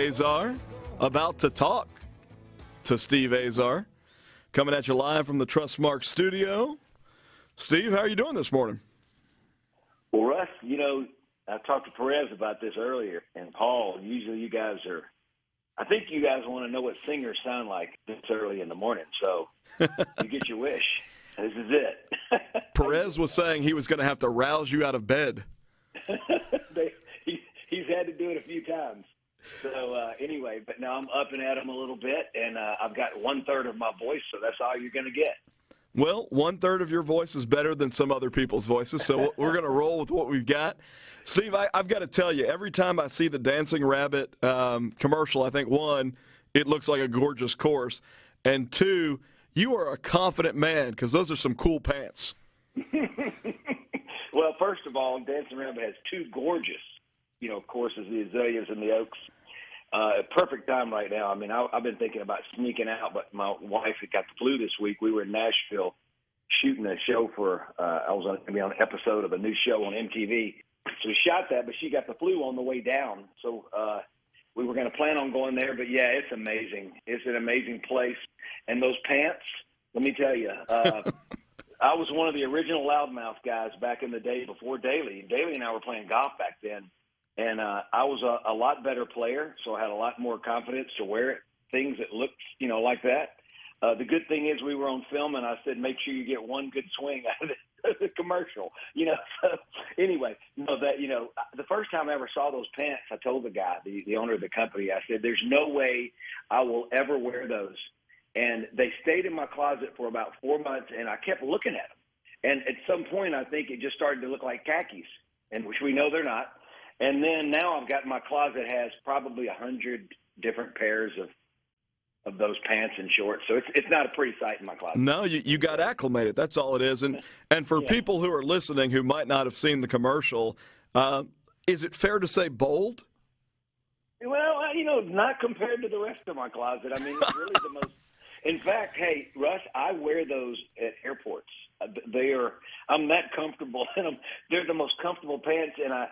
Azar, about to talk to Steve Azar, coming at you live from the Trustmark studio. Steve, how are you doing this morning? Well, Russ, I talked to Perez about this earlier, and Paul, usually you guys I think you guys want to know what singers sound like this early in the morning, so you get your wish. This is it. Perez was saying he was going to have to rouse you out of bed. He's had to do it a few times. So anyway, but now I'm up and at him a little bit, and I've got 1/3 of my voice, so that's all you're going to get. Well, 1/3 of your voice is better than some other people's voices, so we're going to roll with what we've got. Steve, I've got to tell you, every time I see the Dancing Rabbit commercial, I think, one, it looks like a gorgeous course, and two, you are a confident man because those are some cool pants. Well, first of all, Dancing Rabbit has two gorgeous, courses, the Azaleas and the Oaks. Perfect time right now. I mean, I've been thinking about sneaking out, but my wife had got the flu this week. We were in Nashville shooting a show I was going to be on an episode of a new show on MTV. So we shot that, but she got the flu on the way down. So we were going to plan on going there. But, yeah, it's amazing. It's an amazing place. And those pants, let me tell you, I was one of the original loudmouth guys back in the day before Daly. Daly and I were playing golf back then. And I was a lot better player, so I had a lot more confidence to wear things that looked, like that. The good thing is we were on film, and I said, make sure you get one good swing out of the commercial. So anyway, the first time I ever saw those pants, I told the guy, the owner of the company, I said, there's no way I will ever wear those. And they stayed in my closet for about 4 months, and I kept looking at them. And at some point, I think it just started to look like khakis, and which we know they're not. And then now I've got my closet has probably 100 different pairs of those pants and shorts. So it's not a pretty sight in my closet. No, you got acclimated. That's all it is. And for people who are listening who might not have seen the commercial, is it fair to say bold? Well, not compared to the rest of my closet. I mean, it's really the most. In fact, hey, Russ, I wear those at airports. I'm that comfortable in them. They're the most comfortable pants, and I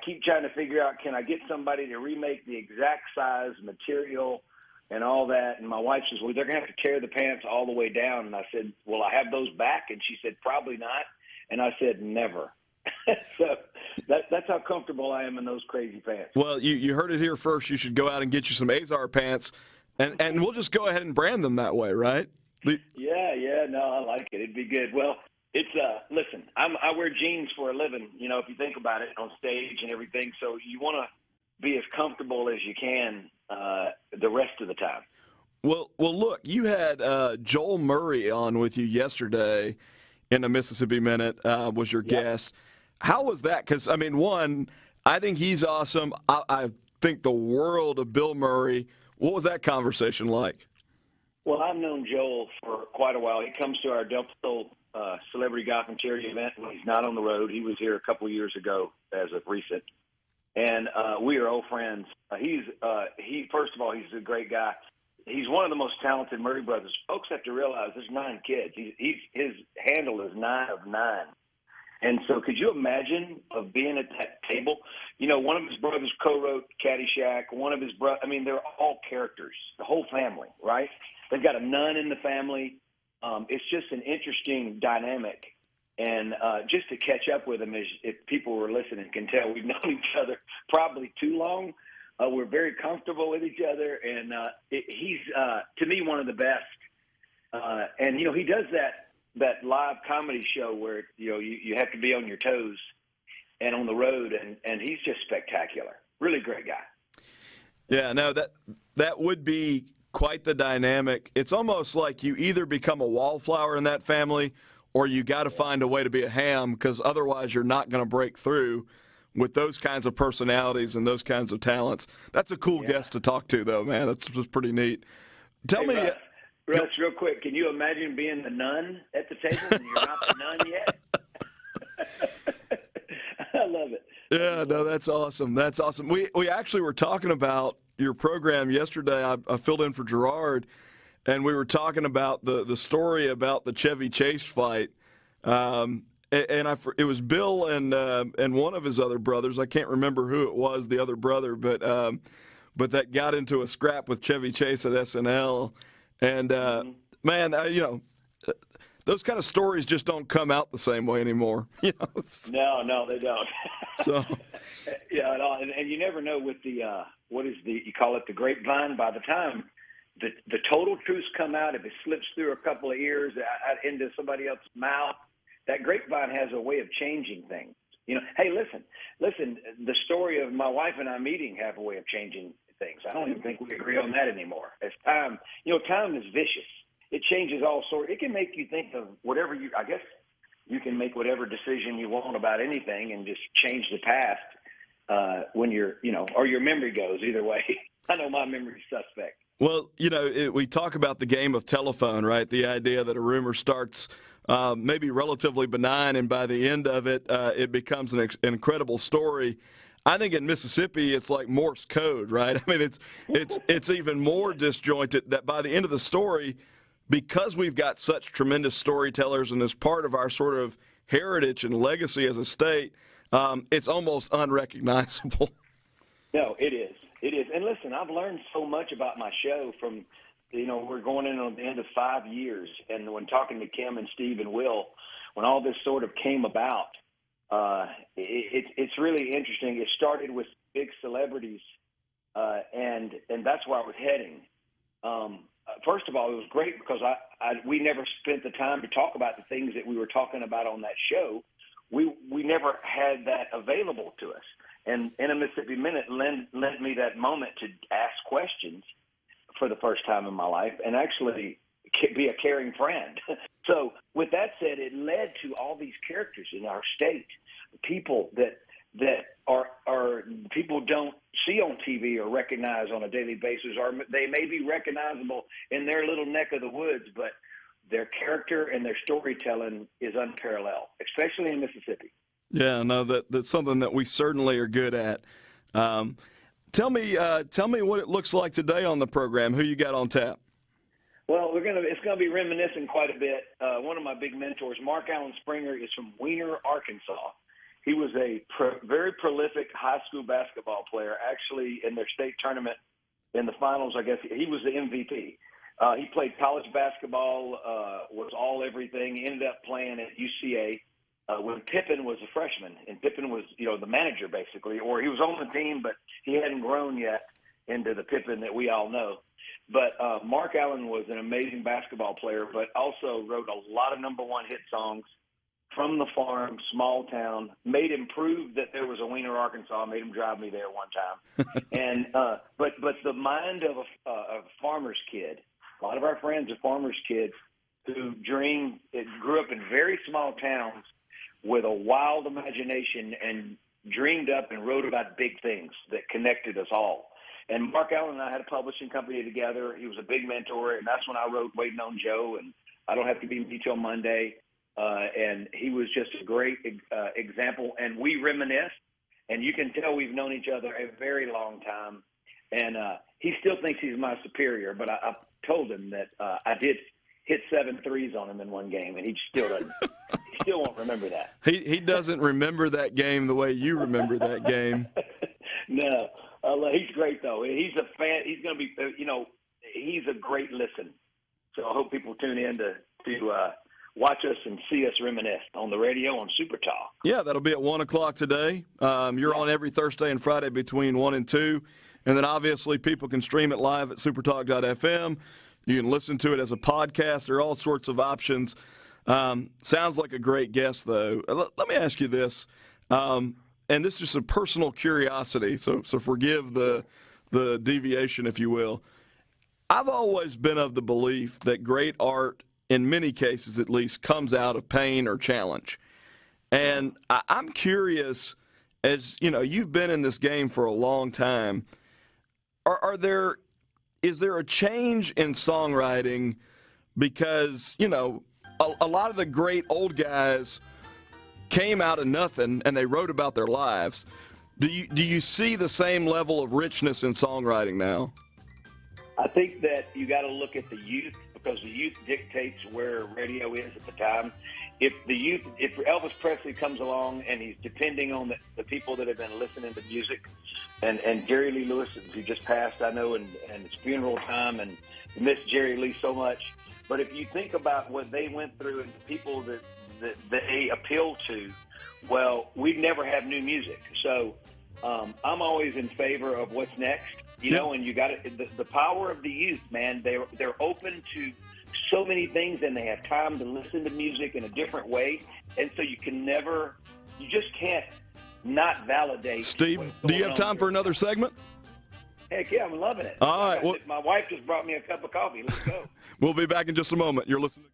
keep trying to figure out, can I get somebody to remake the exact size, material, and all that? And my wife says, well, they're going to have to tear the pants all the way down. And I said, will I have those back? And she said, probably not. And I said, never. So that's how comfortable I am in those crazy pants. Well, you heard it here first. You should go out and get you some Azar pants, and we'll just go ahead and brand them that way, right? Yeah, no, I like it. It'd be good. Well, it's listen, I wear jeans for a living, if you think about it, on stage and everything. So you want to be as comfortable as you can the rest of the time. Well, look, you had Joel Murray on with you yesterday in the Mississippi Minute, was your guest. How was that? Because, I mean, one, I think he's awesome. I think the world of Bill Murray. What was that conversation like? Well, I've known Joel for quite a while. He comes to our Del Sol celebrity golf and charity event when he's not on the road. He was here a couple of years ago as of recent. And we are old friends. First of all, he's a great guy. He's one of the most talented Murray brothers. Folks have to realize there's 9 kids. His handle is 9 of 9. And so could you imagine of being at that table? One of his brothers co-wrote Caddyshack. One of his they're all characters, the whole family, right? They've got a nun in the family. It's just an interesting dynamic. And just to catch up with him, if people were listening can tell, we've known each other probably too long. We're very comfortable with each other. And he's, to me, one of the best. And, he does that live comedy show where, you have to be on your toes and on the road. And he's just spectacular. Really great guy. Yeah, no, that would be quite the dynamic. It's almost like you either become a wallflower in that family or you got to find a way to be a ham, because otherwise you're not going to break through with those kinds of personalities and those kinds of talents. That's a cool guest to talk to, though, man. That's just pretty neat. Tell me, Russ, real quick, can you imagine being the nun at the table and you're not the nun yet? I love it. Yeah, no, that's awesome. That's awesome. We actually were talking about your program yesterday. I filled in for Gerard, and we were talking about the story about the Chevy Chase fight. It was Bill and one of his other brothers. I can't remember who it was, the other brother, but but that got into a scrap with Chevy Chase at SNL. And, man, those kind of stories just don't come out the same way anymore. No, they don't. So, yeah, and you never know with the you call it the grapevine. By the time the total truths come out, if it slips through a couple of ears into somebody else's mouth, that grapevine has a way of changing things. Hey, listen. The story of my wife and I meeting have a way of changing things. I don't even think we agree on that anymore. As time, time is vicious. It changes all sorts. It can make you think of whatever I guess you can make whatever decision you want about anything and just change the past when or your memory goes either way. I know my memory's suspect. Well, we talk about the game of telephone, right? The idea that a rumor starts maybe relatively benign, and by the end of it, it becomes an incredible story. I think in Mississippi, it's like Morse code, right? I mean, it's even more disjointed that by the end of the story, because we've got such tremendous storytellers and as part of our sort of heritage and legacy as a state, it's almost unrecognizable. No, it is. It is. And listen, I've learned so much about my show from, we're going in on the end of 5 years. And when talking to Kim and Steve and Will, when all this sort of came about, it's really interesting. It started with big celebrities, and that's where I was heading. First of all, it was great because we never spent the time to talk about the things that we were talking about on that show. We never had that available to us. And in a Mississippi Minute lent me that moment to ask questions for the first time in my life and actually be a caring friend. So with that said, it led to all these characters in our state, people that are people don't see on TV or recognize on a daily basis, or they may be recognizable in their little neck of the woods, but their character and their storytelling is unparalleled, especially in Mississippi. Yeah, no, that's something that we certainly are good at. Tell me what it looks like today on the program. Who you got on tap? Well, it's gonna be reminiscing quite a bit. One of my big mentors, Mark Allen Springer, is from Weiner, Arkansas. He was a very prolific high school basketball player. Actually, in their state tournament in the finals, I guess he was the MVP. He played college basketball, was all everything. Ended up playing at UCA when Pippen was a freshman, and Pippen was the manager basically, or he was on the team, but he hadn't grown yet into the Pippen that we all know. But Mark Allen was an amazing basketball player, but also wrote a lot of number one hit songs. From the farm, small town, made him prove that there was a Weiner, Arkansas. Made him drive me there one time. And but the mind of a farmer's kid. A lot of our friends are farmers' kids who grew up in very small towns with a wild imagination and dreamed up and wrote about big things that connected us all. And Mark Allen and I had a publishing company together. He was a big mentor, and that's when I wrote Waiting on Joe and I Don't Have to Be Me Till Monday. And he was just a great example. And we reminisce, and you can tell we've known each other a very long time. And he still thinks he's my superior, but I told him that I did hit 7 threes on him in one game, and he still doesn't. He still won't remember that. He doesn't remember that game the way you remember that game. No, he's great though. He's a fan. He's going to be, he's a great listen. So I hope people tune in to watch us and see us reminisce on the radio on Super Talk. Yeah, that'll be at 1 o'clock today. You're on every Thursday and Friday between 1 and 2. And then obviously people can stream it live at supertalk.fm. You can listen to it as a podcast. There are all sorts of options. Sounds like a great guest, though. Let me ask you this, and this is just a personal curiosity, so forgive the deviation, if you will. I've always been of the belief that great art, in many cases at least, comes out of pain or challenge. And I'm curious, as you've been in this game for a long time, is there a change in songwriting because, a lot of the great old guys came out of nothing and they wrote about their lives. Do you see the same level of richness in songwriting now? I think that you got to look at the youth, because the youth dictates where radio is at the time. if Elvis Presley comes along and he's depending on the people that have been listening to music, and Jerry Lee Lewis, who just passed, I know, and it's funeral time, and miss Jerry Lee so much. But if you think about what they went through and the people that they appeal to, well, we'd never have new music. So I'm always in favor of what's next, you know. And you got the power of the youth, man. They're open to so many things, and they have time to listen to music in a different way. And so you just can't not validate. Steve, do you have time for another segment? Heck yeah, I'm loving it. All right. Well, my wife just brought me a cup of coffee. Let's go. We'll be back in just a moment. You're listening to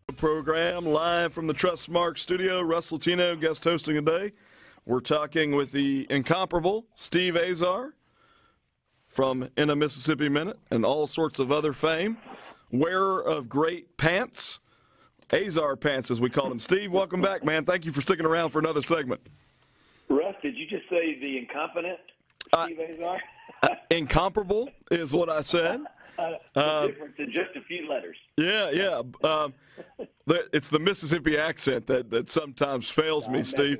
the program live from the Trustmark studio. Russ Latino guest hosting today. We're talking with the incomparable Steve Azar from In a Mississippi Minute and all sorts of other fame. Wearer of great pants, Azar pants as we call them. Steve, welcome back, man. Thank you for sticking around for another segment. Russ, did you just say the incompetent Steve Azar? Incomparable is what I said. The difference in just a few letters. Yeah. It's the Mississippi accent that sometimes fails me, Steve.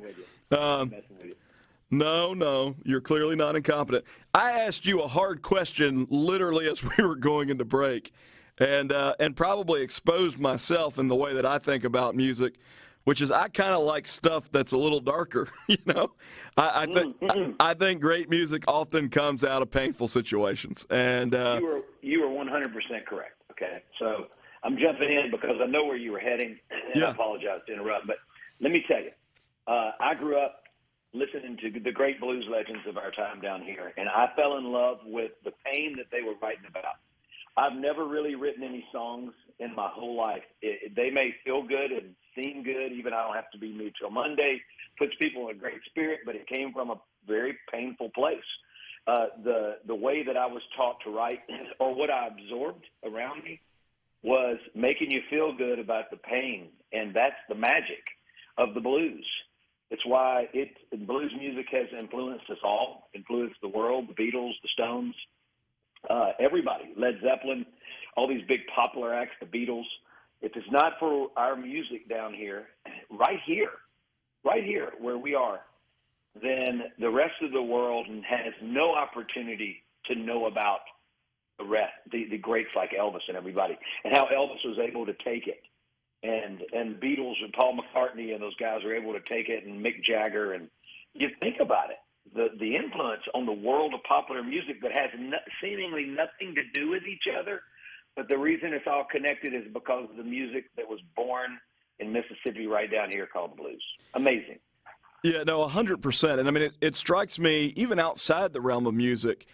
No, you're clearly not incompetent. I asked you a hard question literally as we were going into break, and probably exposed myself in the way that I think about music, which is I kind of like stuff that's a little darker. You know, I think great music often comes out of painful situations, and you were 100% correct. Okay, so I'm jumping in because I know where you were heading, and I apologize to interrupt, but let me tell you, I grew up listening to the great blues legends of our time down here, and I fell in love with the pain that they were writing about. I've never really written any songs in my whole life. They may feel good and seem good, even I don't have to be Mutual Monday, puts people in a great spirit, but it came from a very painful place. The way that I was taught to write, or what I absorbed around me, was making you feel good about the pain, and that's the magic of the blues. It's why blues music has influenced us all, influenced the world, the Beatles, the Stones, everybody, Led Zeppelin, all these big popular acts, the Beatles. If it's not for our music down here, right here where we are, then the rest of the world has no opportunity to know about the rest, the greats like Elvis and everybody, and how Elvis was able to take it. And the Beatles and Paul McCartney and those guys were able to take it, and Mick Jagger. And you think about it, the influence on the world of popular music that has seemingly nothing to do with each other, but the reason it's all connected is because of the music that was born in Mississippi right down here called the blues. Amazing. Yeah, no, 100%. And I mean, it strikes me, even outside the realm of music,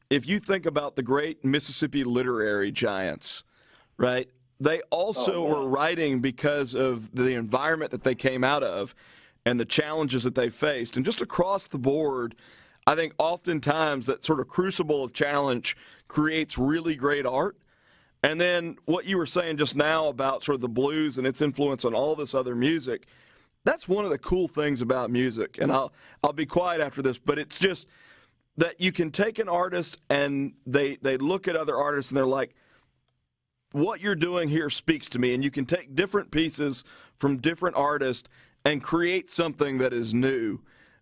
if you think about the great Mississippi literary giants, right? They also were writing because of the environment that they came out of and the challenges that they faced. And just across the board, I think oftentimes that sort of crucible of challenge creates really great art. And then what you were saying just now about sort of the blues and its influence on all this other music, that's one of the cool things about music. And I'll be quiet after this, but it's just that you can take an artist and they look at other artists and they're like, what you're doing here speaks to me, and you can take different pieces from different artists and create something that is new.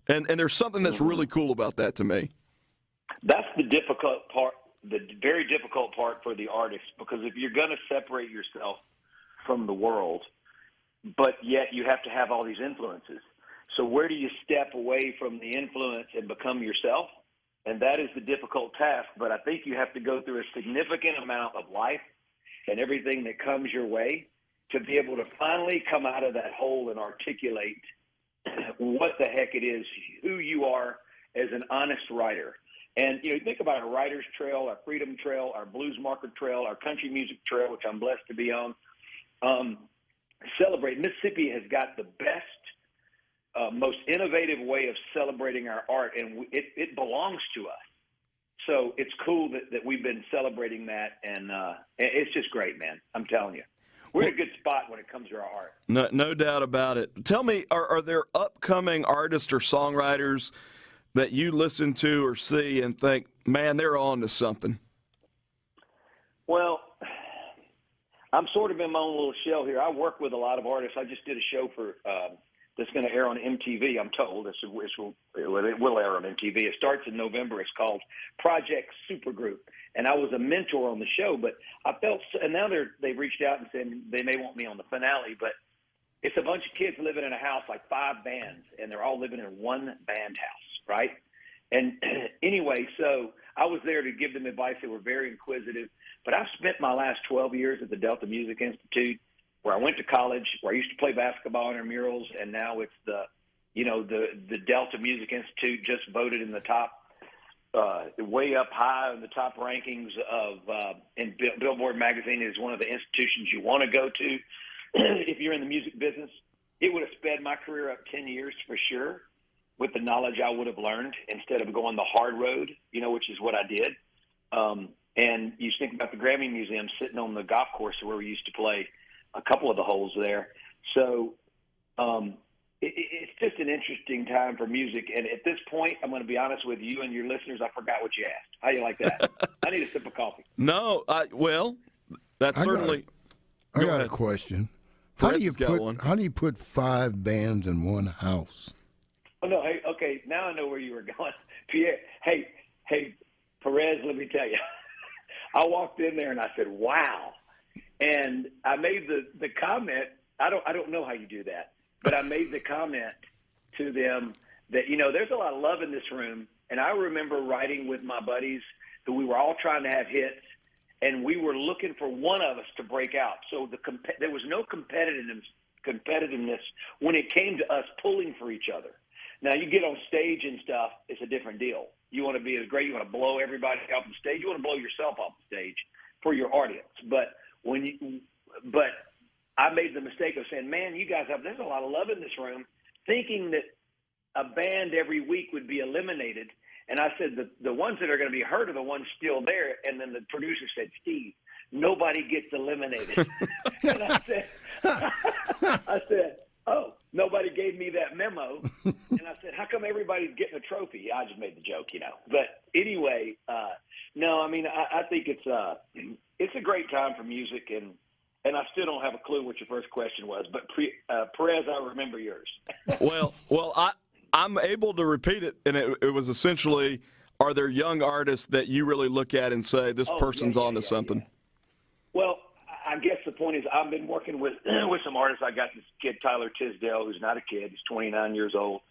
And there's something that's really cool about that to me. That's the difficult part, the very difficult part for the artist, because if you're going to separate yourself from the world, but yet you have to have all these influences. So where do you step away from the influence and become yourself? And that is the difficult task, but I think you have to go through a significant amount of life and everything that comes your way to be able to finally come out of that hole and articulate what the heck it is, who you are as an honest writer. And, you know, think about our writer's trail, our freedom trail, our blues marker trail, our country music trail, which I'm blessed to be on. Celebrate. Mississippi has got the best, most innovative way of celebrating our art, and it belongs to us. So it's cool that we've been celebrating that, and it's just great, man. I'm telling you. We're in a good spot when it comes to our art. No doubt about it. Tell me, are there upcoming artists or songwriters that you listen to or see and think, man, they're on to something? Well, I'm sort of in my own little shell here. I work with a lot of artists. I just did a show for that's going to air on MTV. I'm told it will air on MTV. It starts in November. It's called Project Supergroup, and I was a mentor on the show. But I felt, and now they've reached out and said they may want me on the finale. But it's a bunch of kids living in a house, like 5 bands, and they're all living in one band house, right? And anyway, so I was there to give them advice. They were very inquisitive. But I've spent my last 12 years at the Delta Music Institute, where I went to college, where I used to play basketball intramurals, and now it's the Delta Music Institute just voted in the top, way up high in the top rankings of in Billboard magazine is one of the institutions you want to go to if you're in the music business. It would have sped my career up 10 years for sure, with the knowledge I would have learned instead of going the hard road, which is what I did. And you think about the Grammy Museum sitting on the golf course where we used to play a couple of the holes there. So it's just an interesting time for music. And at this point, I'm going to be honest with you and your listeners, I forgot what you asked. How do you like that? I need a sip of coffee. No, that's certainly. I got a question. How do you put 5 bands in one house? Oh, no. Hey, okay. Now I know where you were going. Pierre, hey, Perez, let me tell you. I walked in there and I said, wow. And I made the comment, I don't know how you do that, but I made the comment to them that, there's a lot of love in this room. And I remember writing with my buddies that we were all trying to have hits, and we were looking for one of us to break out. So there was no competitiveness when it came to us pulling for each other. Now, you get on stage and stuff, it's a different deal. You want to be as great. You want to blow everybody off the stage. You want to blow yourself off the stage for your audience. But I made the mistake of saying, man, you guys there's a lot of love in this room, thinking that a band every week would be eliminated. And I said, the ones that are going to be hurt are the ones still there. And then the producer said, Steve, nobody gets eliminated. And I said, oh, nobody gave me that memo. And I said, how come everybody's getting a trophy? I just made the joke, But anyway, no, I mean, I think it's a great time for music, and I still don't have a clue what your first question was. But Perez, I remember yours. Well, I'm able to repeat it, and it was essentially, are there young artists that you really look at and say, this person's onto something? Yeah. Well, I guess the point is I've been working with some artists. I got this kid, Tyler Tisdale, who's not a kid. He's 29 years old,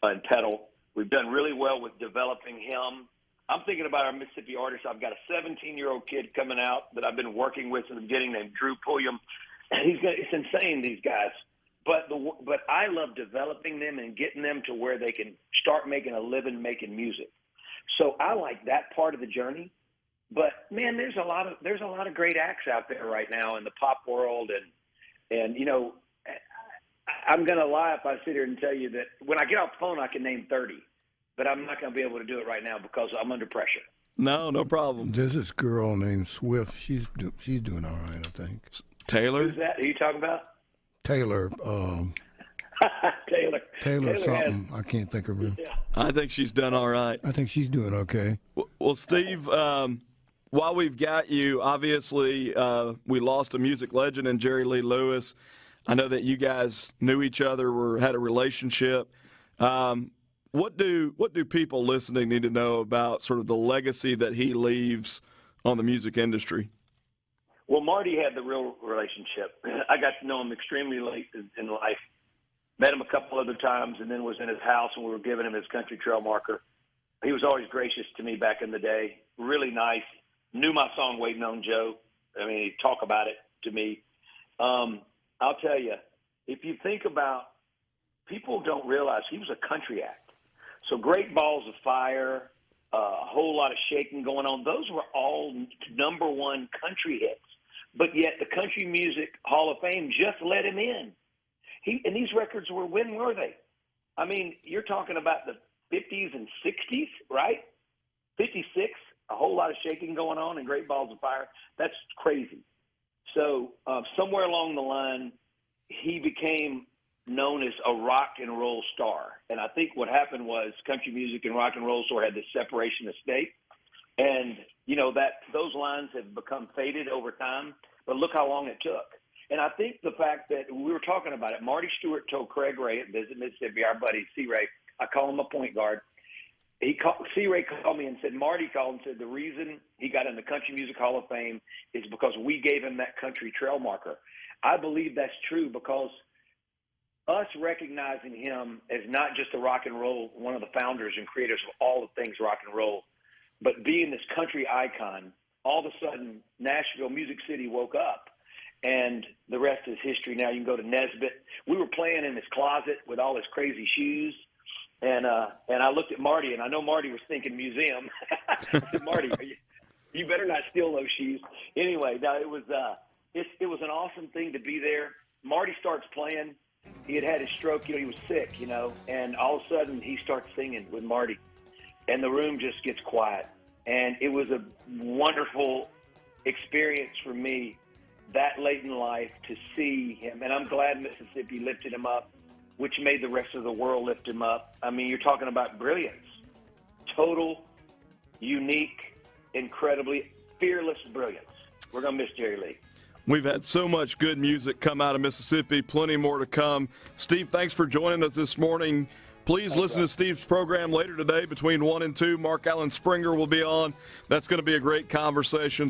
in Pedal. We've done really well with developing him. I'm thinking about our Mississippi artists. I've got a 17-year-old kid coming out that I've been working with in the beginning named Drew Pulliam. It's insane, these guys. But I love developing them and getting them to where they can start making a living making music. So I like that part of the journey. But man, there's a lot of great acts out there right now in the pop world, and I'm gonna lie if I sit here and tell you that when I get off the phone I can name 30, but I'm not gonna be able to do it right now because I'm under pressure. No problem. There's this girl named Swift. She's doing all right, I think. Taylor? Who's that? Who are you talking about? Taylor. Taylor something. I can't think of her. Yeah. I think she's done all right. I think she's doing okay. Well, Steve, while we've got you, obviously we lost a music legend in Jerry Lee Lewis. I know that you guys knew each other, had a relationship. What do people listening need to know about sort of the legacy that he leaves on the music industry? Well, Marty had the real relationship. I got to know him extremely late in life. Met him a couple other times, and then was in his house when we were giving him his country trail marker. He was always gracious to me back in the day. Really nice. Knew my song "Waiting on Joe." I mean, he'd talk about it to me. I'll tell you, if you think about, people don't realize he was a country act. So Great Balls of Fire, a whole lot of shaking going on. Those were all number one country hits. But yet the Country Music Hall of Fame just let him in. And these records were, when were they? I mean, you're talking about the 50s and 60s, right? 56, a whole lot of shaking going on and Great Balls of Fire. That's crazy. So somewhere along the line, he became known as a rock and roll star. And I think what happened was country music and rock and roll sort of had this separation of state. And that those lines have become faded over time, but look how long it took. And I think the fact that we were talking about it, Marty Stewart told Craig Ray at Visit Mississippi, our buddy C-Ray, I call him a point guard. C-Ray called me and said, Marty called and said the reason he got in the Country Music Hall of Fame is because we gave him that country trail marker. I believe that's true because us recognizing him as not just a rock and roll, one of the founders and creators of all the things rock and roll, but being this country icon, all of a sudden Nashville, Music City woke up. And the rest is history. Now you can go to Nesbitt. We were playing in his closet with all his crazy shoes. And I looked at Marty, and I know Marty was thinking museum. I said, Marty, you better not steal those shoes. Anyway, no, it was an awesome thing to be there. Marty starts playing. He had his stroke. He was sick, and all of a sudden he starts singing with Marty. And the room just gets quiet. And it was a wonderful experience for me that late in life to see him. And I'm glad Mississippi lifted him up, which made the rest of the world lift him up. I mean, you're talking about brilliance. Total, unique, incredibly fearless brilliance. We're going to miss Jerry Lee. We've had so much good music come out of Mississippi, plenty more to come. Steve, thanks for joining us this morning. Please listen to Steve's program later today between 1 and 2. Mark Allen Springer will be on. That's going to be a great conversation.